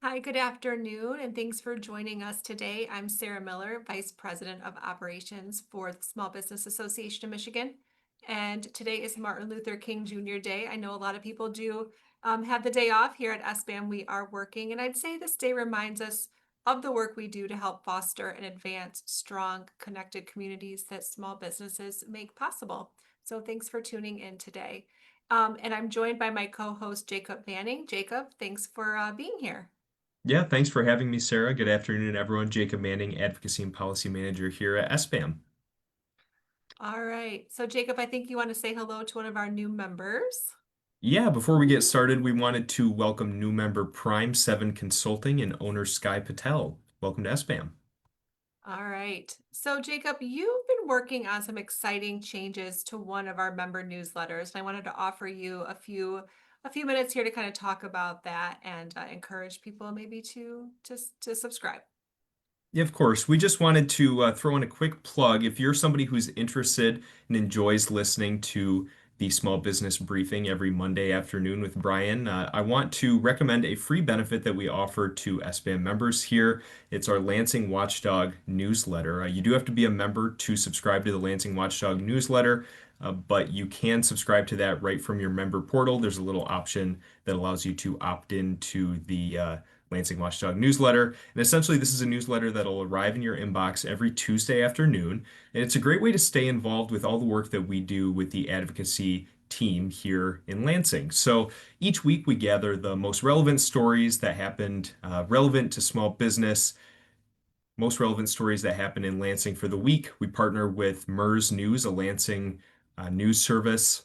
Hi, good afternoon, and thanks for joining us today. I'm Sarah Miller, Vice President of Operations for the Small Business Association of Michigan. And today is Martin Luther King Jr. Day. I know a lot of people do have the day off here at SBAM. We are working, and I'd say this day reminds us of the work we do to help foster and advance strong, connected communities that small businesses make possible. So thanks for tuning in today. And I'm joined by my co-host, Jacob Manning. Jacob, thanks for being here. Yeah, thanks for having me, Sarah. Good afternoon, everyone. Jacob Manning, Advocacy and Policy Manager here at SBAM. All right. So, Jacob, I think you want to say hello to one of our new members. Yeah, before we get started, we wanted to welcome new member Prime 7 Consulting and owner Sky Patel. Welcome to SBAM. All right. So, Jacob, you've been working on some exciting changes to one of our member newsletters, and I wanted to offer you a few minutes here to kind of talk about that and encourage people maybe to subscribe. Yeah, of course. We just wanted to throw in a quick plug. If you're somebody who's interested and enjoys listening to the Small Business Briefing every Monday afternoon with Brian, I want to recommend a free benefit that we offer to SBAM members here. It's our Lansing Watchdog newsletter. You do have to be a member to subscribe to the Lansing Watchdog newsletter, but you can subscribe to that right from your member portal. There's a little option that allows you to opt into the Lansing Watchdog newsletter. And essentially, this is a newsletter that'll arrive in your inbox every Tuesday afternoon. And it's a great way to stay involved with all the work that we do with the advocacy team here in Lansing. So each week we gather the most relevant stories that happened relevant to small business, most relevant stories that happen in Lansing for the week. We partner with MERS News, a Lansing news service.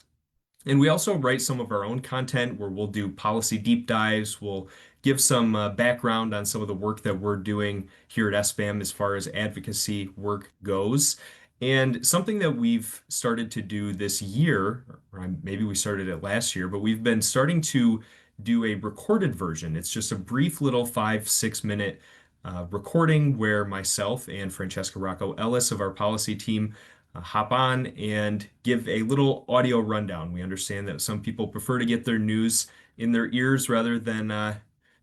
And we also write some of our own content where we'll do policy deep dives. We'll give some background on some of the work that we're doing here at SBAM as far as advocacy work goes. And something that we've started to do this year, or maybe we started it last year, but we've been starting to do a recorded version. It's just a brief little 5, 6 minute recording where myself and Francesca Rocco Ellis of our policy team hop on and give a little audio rundown. We understand that some people prefer to get their news in their ears rather than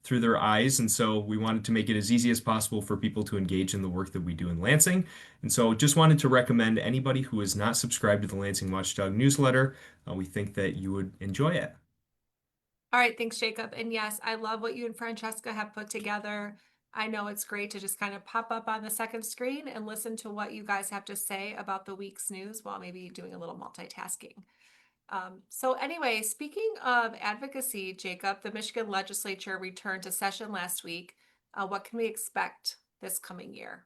through their eyes. And so we wanted to make it as easy as possible for people to engage in the work that we do in Lansing. And so just wanted to recommend anybody who is not subscribed to the Lansing Watchdog newsletter, we think that you would enjoy it. All right, thanks, Jacob. And yes, I love what you and Francesca have put together. I know it's great to just kind of pop up on the second screen and listen to what you guys have to say about the week's news while maybe doing a little multitasking. So anyway, speaking of advocacy, Jacob, the Michigan legislature returned to session last week. What can we expect this coming year?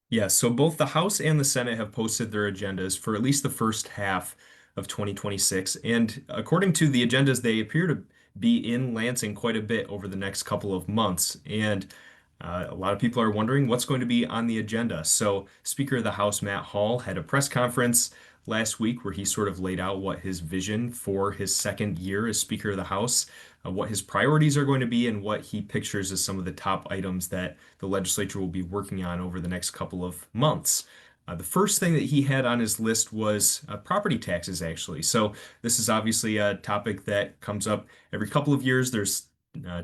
Yeah, so both the House and the Senate have posted their agendas for at least the first half of 2026. And according to the agendas, they appear to be in Lansing quite a bit over the next couple of months. And a lot of people are wondering what's going to be on the agenda. So, Speaker of the House, Matt Hall, had a press conference last week where he sort of laid out what his vision for his second year as Speaker of the House, what his priorities are going to be, and what he pictures as some of the top items that the legislature will be working on over the next couple of months. The first thing that he had on his list was property taxes, actually. So, this is obviously a topic that comes up every couple of years. There's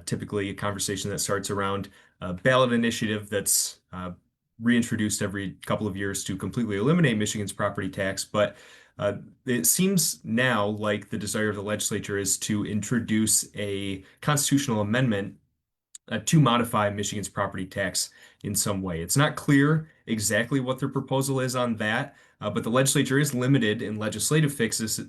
typically a conversation that starts around a ballot initiative that's reintroduced every couple of years to completely eliminate Michigan's property tax. But it seems now like the desire of the legislature is to introduce a constitutional amendment to modify Michigan's property tax in some way. It's not clear exactly what their proposal is on that, but the legislature is limited in legislative fixes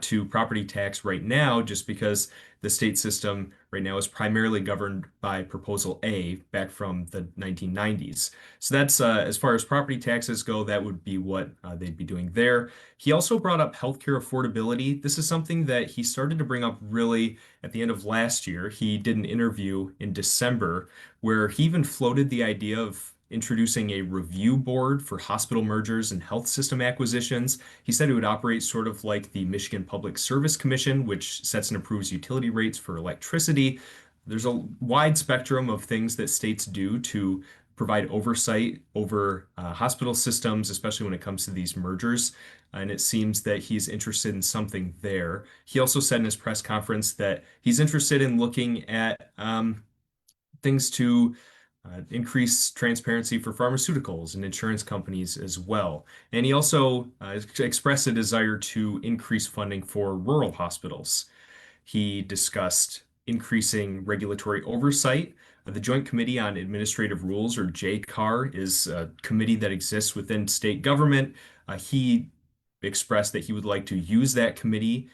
to property tax right now, just because the state system right now is primarily governed by Proposal A back from the 1990s. So that's as far as property taxes go, that would be what they'd be doing there. He also brought up healthcare affordability. This is something that he started to bring up really at the end of last year. He did an interview in December where he even floated the idea of introducing a review board for hospital mergers and health system acquisitions. He said it would operate sort of like the Michigan Public Service Commission, which sets and approves utility rates for electricity. There's a wide spectrum of things that states do to provide oversight over hospital systems, especially when it comes to these mergers. And it seems that he's interested in something there. He also said in his press conference that he's interested in looking at things to increase transparency for pharmaceuticals and insurance companies as well. And he also expressed a desire to increase funding for rural hospitals. He discussed increasing regulatory oversight. The Joint Committee on Administrative Rules, or JCAR, is a committee that exists within state government. He expressed that he would like to use that committee.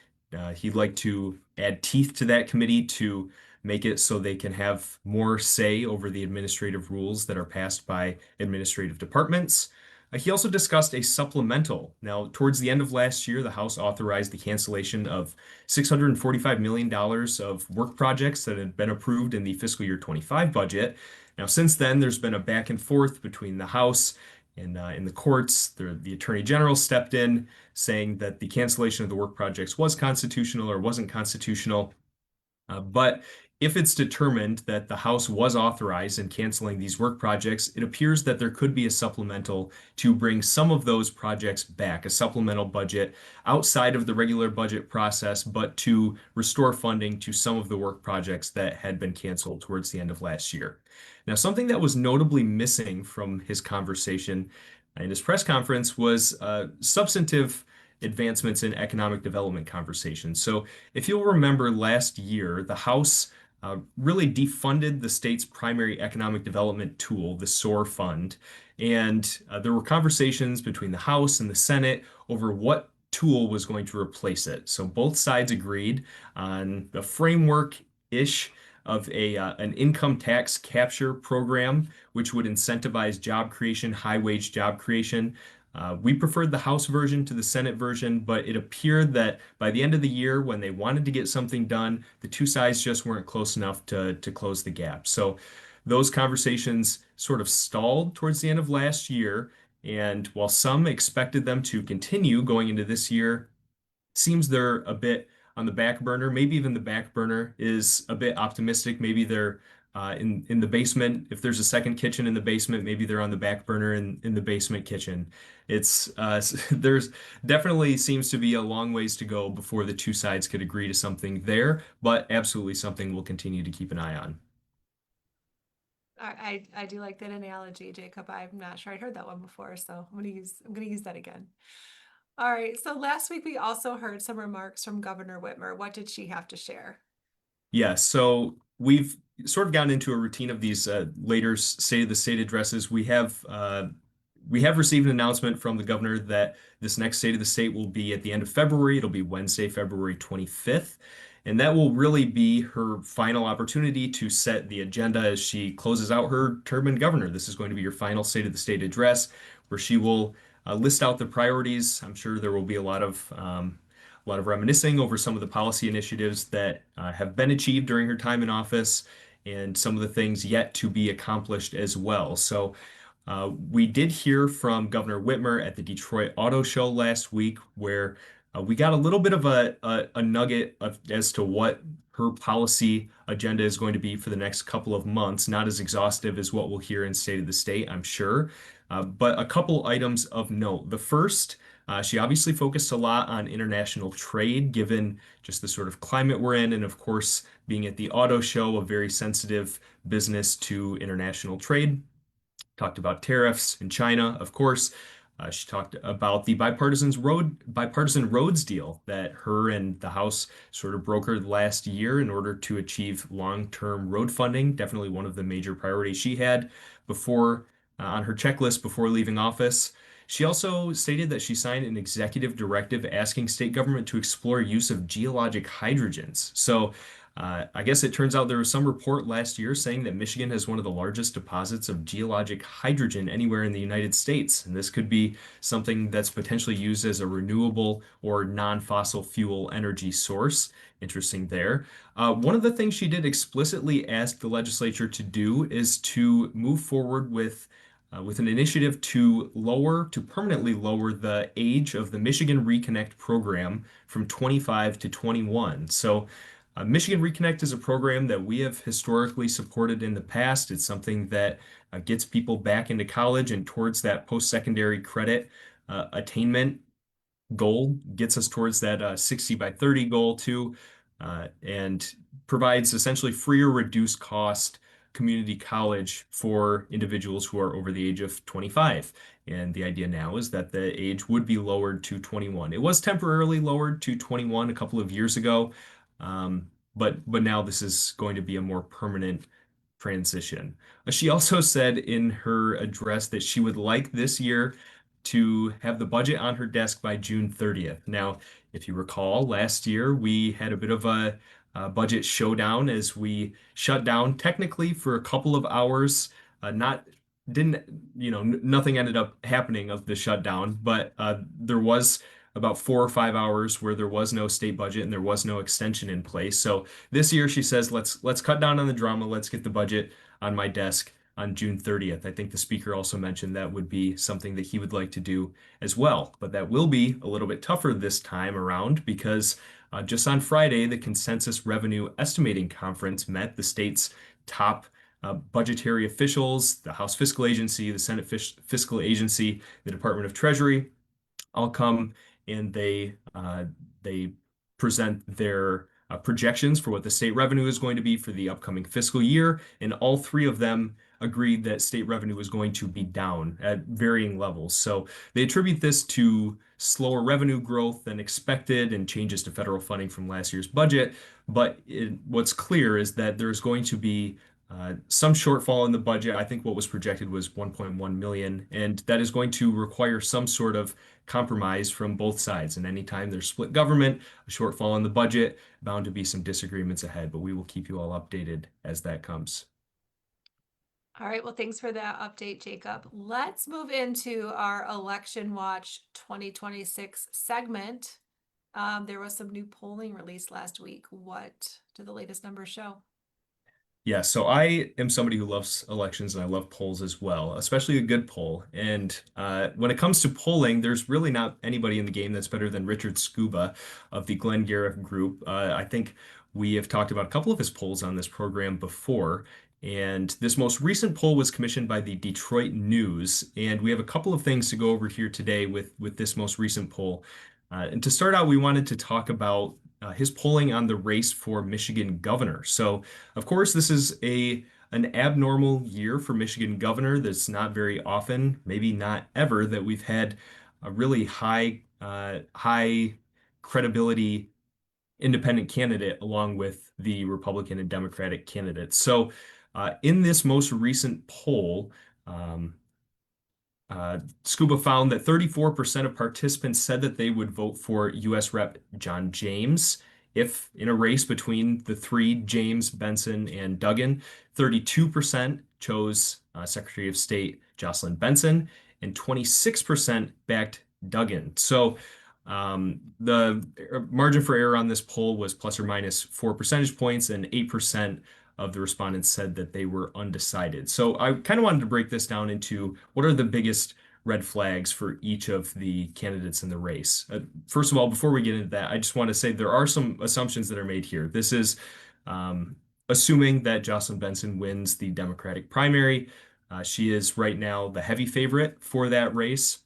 He'd like to add teeth to that committee to make it so they can have more say over the administrative rules that are passed by administrative departments. He also discussed a supplemental. Now, towards the end of last year, the House authorized the cancellation of $645 million of work projects that had been approved in the fiscal year 25 budget. Now, since then, there's been a back and forth between the House and in the courts. The Attorney General stepped in saying that the cancellation of the work projects was constitutional or wasn't constitutional. But if it's determined that the House was authorized in canceling these work projects, it appears that there could be a supplemental to bring some of those projects back, a supplemental budget outside of the regular budget process, but to restore funding to some of the work projects that had been canceled towards the end of last year. Now, something that was notably missing from his conversation in his press conference was substantive advancements in economic development conversations. So, if you'll remember last year, the House really defunded the state's primary economic development tool, the SOAR fund. And there were conversations between the House and the Senate over what tool was going to replace it. So both sides agreed on the framework-ish of an income tax capture program, which would incentivize job creation, high-wage job creation. We preferred the House version to the Senate version, but it appeared that by the end of the year, when they wanted to get something done, the two sides just weren't close enough to close the gap. So those conversations sort of stalled towards the end of last year. And while some expected them to continue going into this year, seems they're a bit on the back burner. Maybe even the back burner is a bit optimistic. Maybe they're in the basement. If there's a second kitchen in the basement, maybe they're on the back burner in the basement kitchen. It's there's definitely seems to be a long ways to go before the two sides could agree to something there, but absolutely something we'll continue to keep an eye on. I do like that analogy, Jacob. I'm not sure I'd heard that one before, so I'm gonna use that again. All right. So last week we also heard some remarks from Governor Whitmer. What did she have to share? Yeah, so we've sort of gotten into a routine of these later State of the State addresses. We have received an announcement from the governor that this next State of the State will be at the end of February. It'll be Wednesday, February 25th. And that will really be her final opportunity to set the agenda as she closes out her term in governor. This is going to be your final State of the State address, where she will list out the priorities. I'm sure there will be a lot of reminiscing over some of the policy initiatives that have been achieved during her time in office and some of the things yet to be accomplished as well. So we did hear from Governor Whitmer at the Detroit Auto Show last week, where we got a little bit of a nugget as to what her policy agenda is going to be for the next couple of months. Not as exhaustive as what we'll hear in State of the State, I'm sure, but a couple items of note. The first, she obviously focused a lot on international trade, given just the sort of climate we're in, and of course, being at the auto show, a very sensitive business to international trade. Talked about tariffs in China, of course. She talked about the bipartisan roads deal that her and the House sort of brokered last year in order to achieve long-term road funding. Definitely one of the major priorities she had before on her checklist before leaving office. She also stated that she signed an executive directive asking state government to explore use of geologic hydrogens. So I guess it turns out there was some report last year saying that Michigan has one of the largest deposits of geologic hydrogen anywhere in the United States. And this could be something that's potentially used as a renewable or non-fossil fuel energy source. Interesting there. One of the things she did explicitly ask the legislature to do is to move forward with an initiative to permanently lower the age of the Michigan Reconnect program from 25 to 21. So Michigan Reconnect is a program that we have historically supported in the past. It's something that gets people back into college and towards that post-secondary credit attainment goal, gets us towards that 60 by 30 goal too, and provides essentially free or reduced cost community college for individuals who are over the age of 25. And the idea now is that the age would be lowered to 21. It was temporarily lowered to 21 a couple of years ago, but now this is going to be a more permanent transition. She also said in her address that she would like this year to have the budget on her desk by June 30th. Now, if you recall, last year we had a bit of a budget showdown as we shut down technically for a couple of hours. Not didn't nothing ended up happening of the shutdown, but there was about 4 or 5 hours where there was no state budget and there was no extension in place. So this year she says let's cut down on the drama. Let's get the budget on my desk on June 30th. I think the speaker also mentioned that would be something that he would like to do as well, but that will be a little bit tougher this time around because just on Friday, the Consensus Revenue Estimating Conference met the state's top budgetary officials, the House Fiscal Agency, the Senate Fiscal Agency, the Department of Treasury, all come and they present their projections for what the state revenue is going to be for the upcoming fiscal year, and all three of them agreed that state revenue is going to be down at varying levels. So they attribute this to slower revenue growth than expected and changes to federal funding from last year's budget. But what's clear is that there's going to be some shortfall in the budget. I think what was projected was 1.1 million, and that is going to require some sort of compromise from both sides. And anytime there's split government, a shortfall in the budget, bound to be some disagreements ahead, but we will keep you all updated as that comes. All right, well, thanks for that update, Jacob. Let's move into our Election Watch 2026 segment. There was some new polling released last week. What do the latest numbers show? Yeah, so I am somebody who loves elections and I love polls as well, especially a good poll. And when it comes to polling, there's really not anybody in the game that's better than Richard Scuba of the Glenn Garriff Group. I think we have talked about a couple of his polls on this program before. And this most recent poll was commissioned by the Detroit News. And we have a couple of things to go over here today with this most recent poll. And to start out, we wanted to talk about his polling on the race for Michigan governor. So, of course, this is an abnormal year for Michigan governor. That's not very often, maybe not ever, that we've had a really high credibility independent candidate along with the Republican and Democratic candidates. So, in this most recent poll, Scuba found that 34% of participants said that they would vote for U.S. Rep. John James if in a race between the three, James, Benson, and Duggan. 32% chose Secretary of State Jocelyn Benson, and 26% backed Duggan. So the margin for error on this poll was plus or minus 4 percentage points, and 8% of the respondents said that they were undecided. So I kind of wanted to break this down into what are the biggest red flags for each of the candidates in the race. First of all, before we get into that, I just want to say there are some assumptions that are made here. This is assuming that Jocelyn Benson wins the Democratic primary. She is right now the heavy favorite for that race.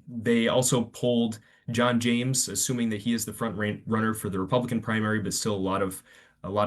They also polled John James, assuming that he is the front runner for the Republican primary, but still a lot of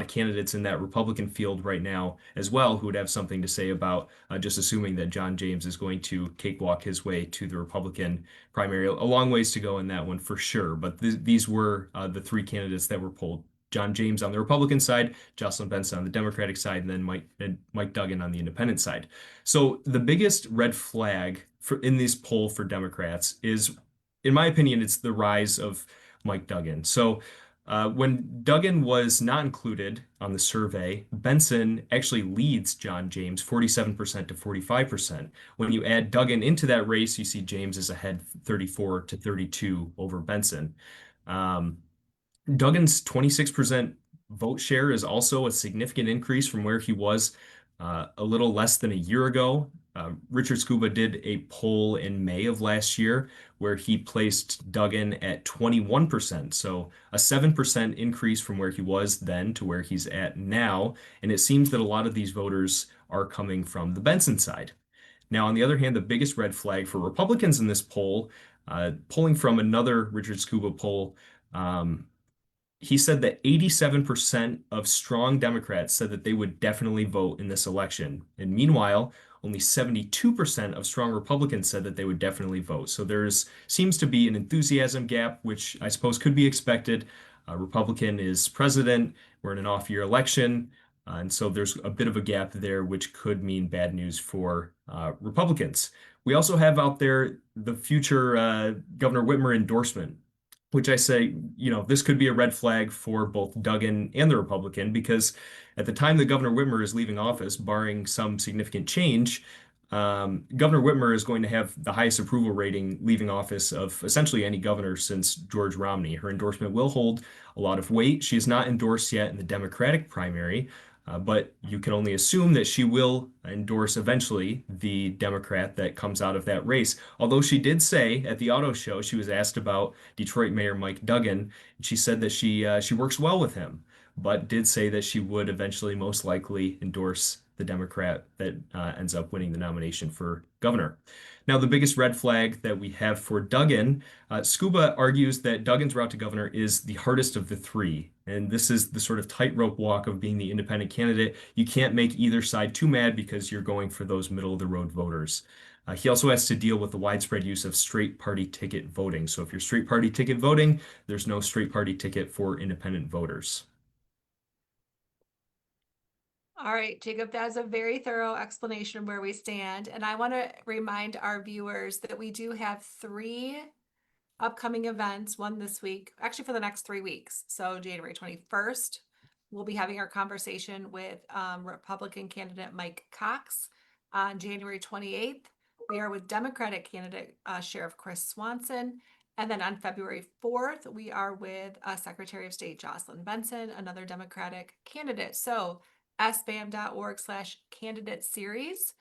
candidates in that Republican field right now as well who would have something to say about just assuming that John James is going to cakewalk his way to the Republican primary. A long ways to go in that one for sure, but these were the three candidates that were polled. John James on the Republican side, Jocelyn Benson on the Democratic side, and then Mike Duggan on the Independent side. So the biggest red flag in this poll for Democrats is, in my opinion, it's the rise of Mike Duggan. So when Duggan was not included on the survey, Benson actually leads John James 47% to 45%. When you add Duggan into that race, you see James is ahead 34 to 32 over Benson. Duggan's 26% vote share is also a significant increase from where he was a little less than a year ago. Richard Scuba did a poll in May of last year where he placed Duggan at 21%. So a 7% increase from where he was then to where he's at now. And it seems that a lot of these voters are coming from the Benson side. Now, on the other hand, the biggest red flag for Republicans in this poll, polling from another Richard Scuba poll, he said that 87% of strong Democrats said that they would definitely vote in this election. And meanwhile, only 72% of strong Republicans said that they would definitely vote. So there's seems to be an enthusiasm gap, which I suppose could be expected. Republican is president. We're in an off-year election. And so there's a bit of a gap there, which could mean bad news for Republicans. We also have out there the future Governor Whitmer endorsement, which I say, this could be a red flag for both Duggan and the Republican because at the time that Governor Whitmer is leaving office, barring some significant change, Governor Whitmer is going to have the highest approval rating leaving office of essentially any governor since George Romney. Her endorsement will hold a lot of weight. She is not endorsed yet in the Democratic primary, but you can only assume that she will endorse eventually the Democrat that comes out of that race. Although she did say at the auto show, she was asked about Detroit Mayor Mike Duggan, and she said that she works well with him, but did say that she would eventually most likely endorse the Democrat that ends up winning the nomination for governor. Now, the biggest red flag that we have for Duggan, Scuba argues that Duggan's route to governor is the hardest of the three. And this is the sort of tightrope walk of being the independent candidate. You can't make either side too mad because you're going for those middle of the road voters. He also has to deal with the widespread use of straight party ticket voting. So if you're straight party ticket voting, there's no straight party ticket for independent voters. All right, Jacob, that is a very thorough explanation of where we stand. And I want to remind our viewers that we do have three upcoming events, one this week, actually for the next 3 weeks. So January 21st, we'll be having our conversation with Republican candidate Mike Cox. On January 28th, we are with Democratic candidate Sheriff Chris Swanson. And then on February 4th, we are with Secretary of State Jocelyn Benson, another Democratic candidate. So sbam.org/candidate series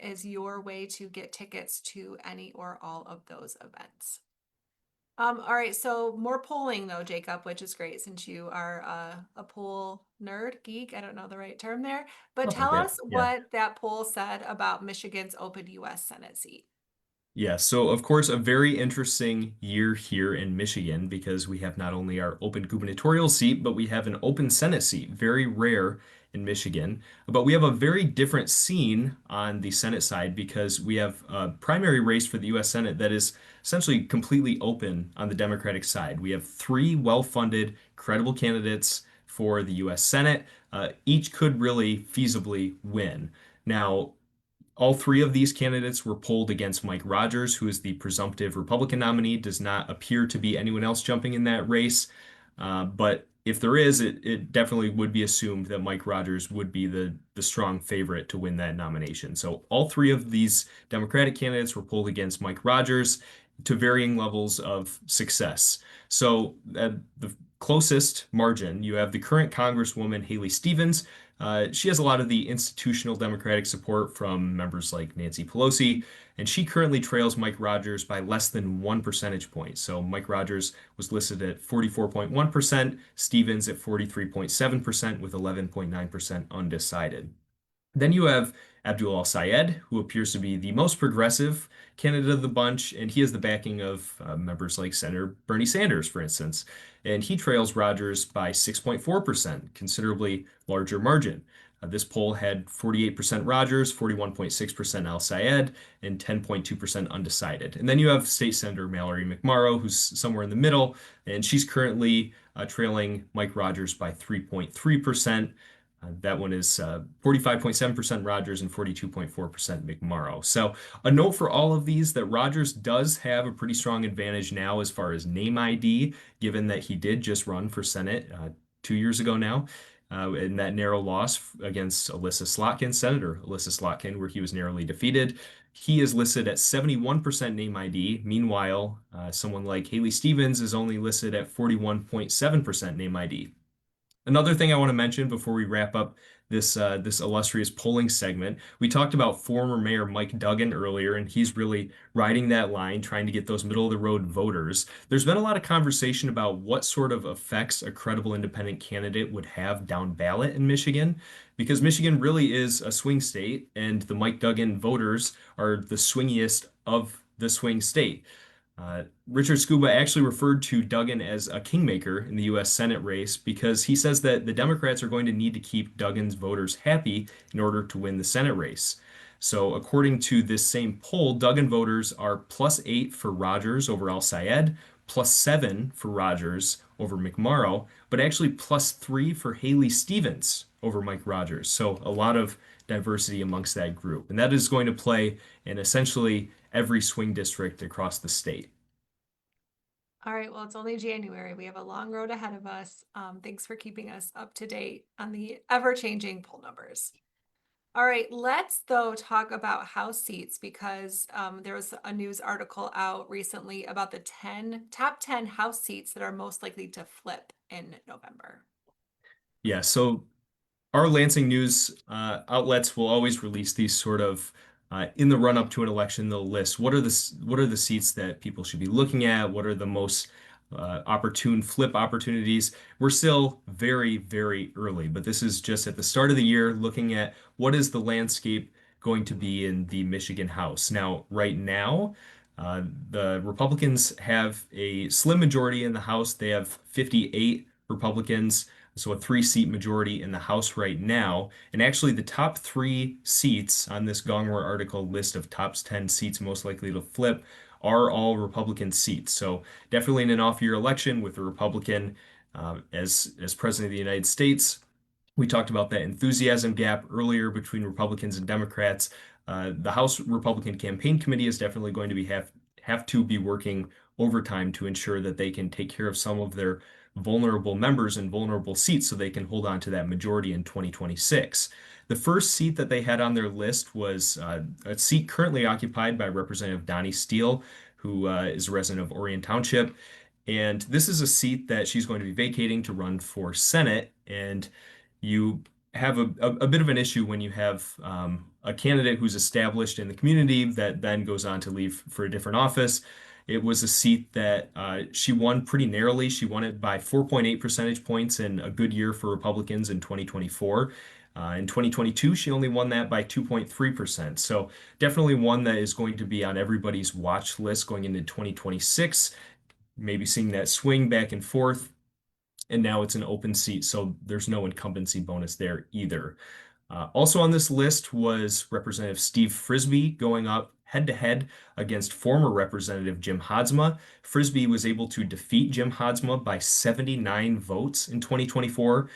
is your way to get tickets to any or all of those events. All right, so more polling though, Jacob, which is great since you are a poll nerd, geek, I don't know the right term there, but Something like tell that. us Yeah. what that poll said about Michigan's open US Senate seat. Yeah, so of course, a very interesting year here in Michigan because we have not only our open gubernatorial seat, but we have an open Senate seat, very rare in Michigan. But we have a very different scene on the Senate side because we have a primary race for the U.S. Senate that is essentially completely open on the Democratic side. We have three well-funded, credible candidates for the U.S. Senate. Each could really feasibly win. Now, all three of these candidates were polled against Mike Rogers, who is the presumptive Republican nominee. Does not appear to be anyone else jumping in that race. But if there is, it definitely would be assumed that Mike Rogers would be the strong favorite to win that nomination. So all three of these Democratic candidates were polled against Mike Rogers to varying levels of success. So at the closest margin, you have the current Congresswoman Haley Stevens. She has a lot of the institutional Democratic support from members like Nancy Pelosi, and she currently trails Mike Rogers by less than 1 percentage point. So Mike Rogers was listed at 44.1%, Stevens at 43.7%, with 11.9% undecided. Then you have Abdul Al-Sayed, who appears to be the most progressive candidate of the bunch, and he has the backing of members like Senator Bernie Sanders, for instance. And he trails Rogers by 6.4%, considerably larger margin. This poll had 48% Rogers, 41.6% Al-Sayed, and 10.2% undecided. And then you have State Senator Mallory McMorrow, who's somewhere in the middle, and she's currently trailing Mike Rogers by 3.3%. That one is 45.7% Rogers and 42.4% McMorrow. So a note for all of these that Rogers does have a pretty strong advantage now as far as name ID, given that he did just run for Senate 2 years ago now. In that narrow loss against Senator Alyssa Slotkin, where he was narrowly defeated. He is listed at 71% name ID. Meanwhile, someone like Haley Stevens is only listed at 41.7% name ID. Another thing I want to mention before we wrap up this illustrious polling segment, we talked about former Mayor Mike Duggan earlier, and he's really riding that line, trying to get those middle of the road voters. There's been a lot of conversation about what sort of effects a credible independent candidate would have down ballot in Michigan, because Michigan really is a swing state, and the Mike Duggan voters are the swingiest of the swing state. Richard Scuba actually referred to Duggan as a kingmaker in the U.S. Senate race because he says that the Democrats are going to need to keep Duggan's voters happy in order to win the Senate race. So, according to this same poll, Duggan voters are +8 for Rogers over Al Sayed, +7 for Rogers over McMorrow, but actually +3 for Haley Stevens over Mike Rogers. So, a lot of diversity amongst that group. And that is going to play in essentially every swing district across the state. All right, well, it's only January. We have a long road ahead of us. Thanks for keeping us up to date on the ever-changing poll numbers. All right, let's though talk about House seats because there was a news article out recently about the top 10 House seats that are most likely to flip in November. Yeah, so our Lansing news outlets will always release these sort of in the run up to an election. They'll list what are the seats that people should be looking at, what are the most opportune flip opportunities. We're still very, very early, but this is just at the start of the year looking at what is the landscape going to be in the Michigan House. Now, right now, the Republicans have a slim majority in the House. They have 58 Republicans, so a three-seat majority in the House right now. And actually, the top three seats on this Gongwer article list of top 10 seats most likely to flip are all Republican seats. So definitely in an off-year election with a Republican as president of the United States. We talked about that enthusiasm gap earlier between Republicans and Democrats. The House Republican Campaign Committee is definitely going to have to be working overtime to ensure that they can take care of some of their vulnerable members and vulnerable seats so they can hold on to that majority in 2026. The first seat that they had on their list was a seat currently occupied by Representative Donnie Steele, who is a resident of Orion Township. And this is a seat that she's going to be vacating to run for Senate. And you have a bit of an issue when you have a candidate who's established in the community that then goes on to leave for a different office. It was a seat that she won pretty narrowly. She won it by 4.8 percentage points in a good year for Republicans in 2024. In 2022, she only won that by 2.3%. So definitely one that is going to be on everybody's watch list going into 2026, maybe seeing that swing back and forth. And now it's an open seat, so there's no incumbency bonus there either. Also on this list was Representative Steve Frisbee going up head to head against former Representative Jim Hadsma. Frisbee was able to defeat Jim Hadsma by 79 votes in 2024.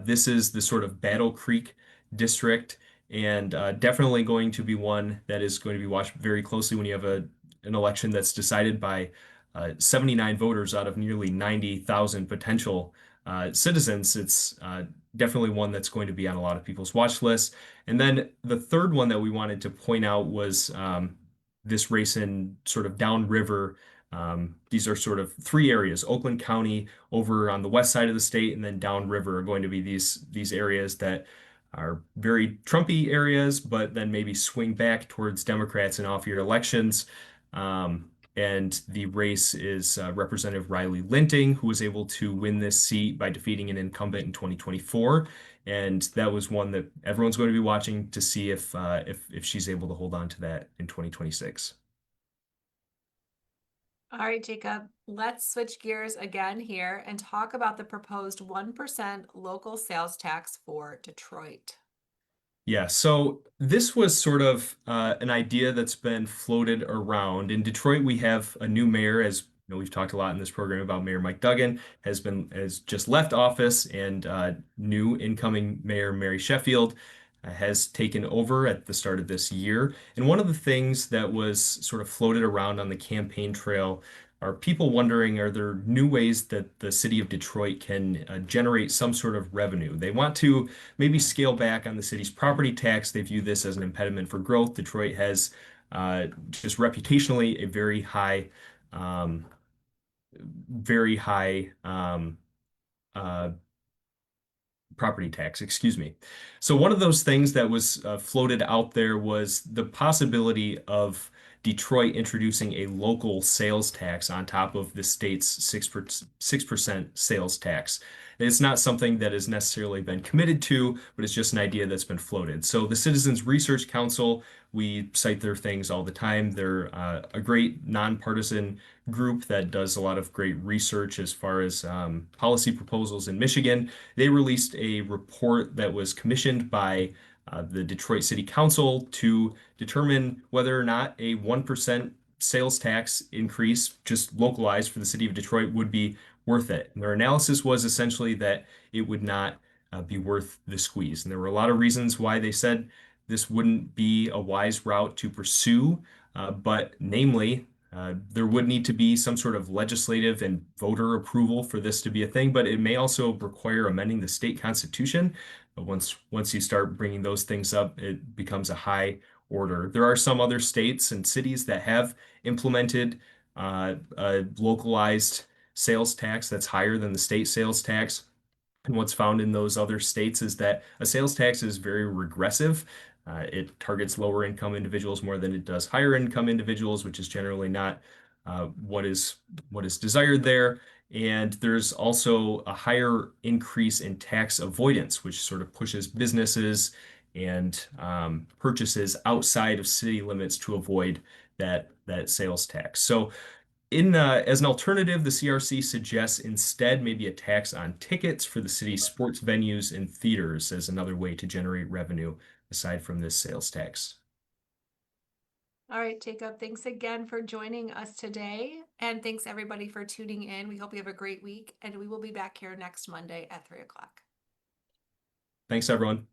This is the sort of Battle Creek district, and definitely going to be one that is going to be watched very closely when you have an election that's decided by 79 voters out of nearly 90,000 potential citizens. It's definitely one that's going to be on a lot of people's watch lists. And then the third one that we wanted to point out was this race in sort of downriver. These are sort of three areas: Oakland County over on the west side of the state, and then downriver are going to be these areas that are very Trumpy areas, but then maybe swing back towards Democrats in off-year elections. And the race is Representative Riley Linting, who was able to win this seat by defeating an incumbent in 2024. And that was one that everyone's going to be watching to see if she's able to hold on to that in 2026. All right, Jacob, let's switch gears again here and talk about the proposed 1% local sales tax for Detroit. Yeah, so this was sort of an idea that's been floated around. In Detroit, we have a new mayor, as you know, we've talked a lot in this program about Mayor Mike Duggan, has just left office, and new incoming Mayor Mary Sheffield has taken over at the start of this year. And one of the things that was sort of floated around on the campaign trail are people wondering, are there new ways that the city of Detroit can generate some sort of revenue? They want to maybe scale back on the city's property tax. They view this as an impediment for growth. Detroit has just reputationally a um, very high uh, property tax, excuse me. So one of those things that was floated out there was the possibility of Detroit introducing a local sales tax on top of the state's 6% sales tax. It's not something that has necessarily been committed to, but it's just an idea that's been floated. So the Citizens Research Council, we cite their things all the time. They're a great nonpartisan group that does a lot of great research as far as policy proposals in Michigan. They released a report that was commissioned by the Detroit City Council to determine whether or not a 1% sales tax increase, just localized for the city of Detroit, would be worth it. And their analysis was essentially that it would not be worth the squeeze. And there were a lot of reasons why they said this wouldn't be a wise route to pursue, but namely, there would need to be some sort of legislative and voter approval for this to be a thing, but it may also require amending the state constitution. But once you start bringing those things up, it becomes a high order. There are some other states and cities that have implemented a localized sales tax that's higher than the state sales tax. And what's found in those other states is that a sales tax is very regressive. It targets lower income individuals more than it does higher income individuals, which is generally not what is desired there. And there's also a higher increase in tax avoidance, which sort of pushes businesses and purchases outside of city limits to avoid that sales tax. So as an alternative, the CRC suggests instead maybe a tax on tickets for the city's sports venues and theaters as another way to generate revenue aside from this sales tax. All right, Jacob, thanks again for joining us today. And thanks everybody for tuning in. We hope you have a great week, and we will be back here next Monday at 3 o'clock. Thanks, everyone.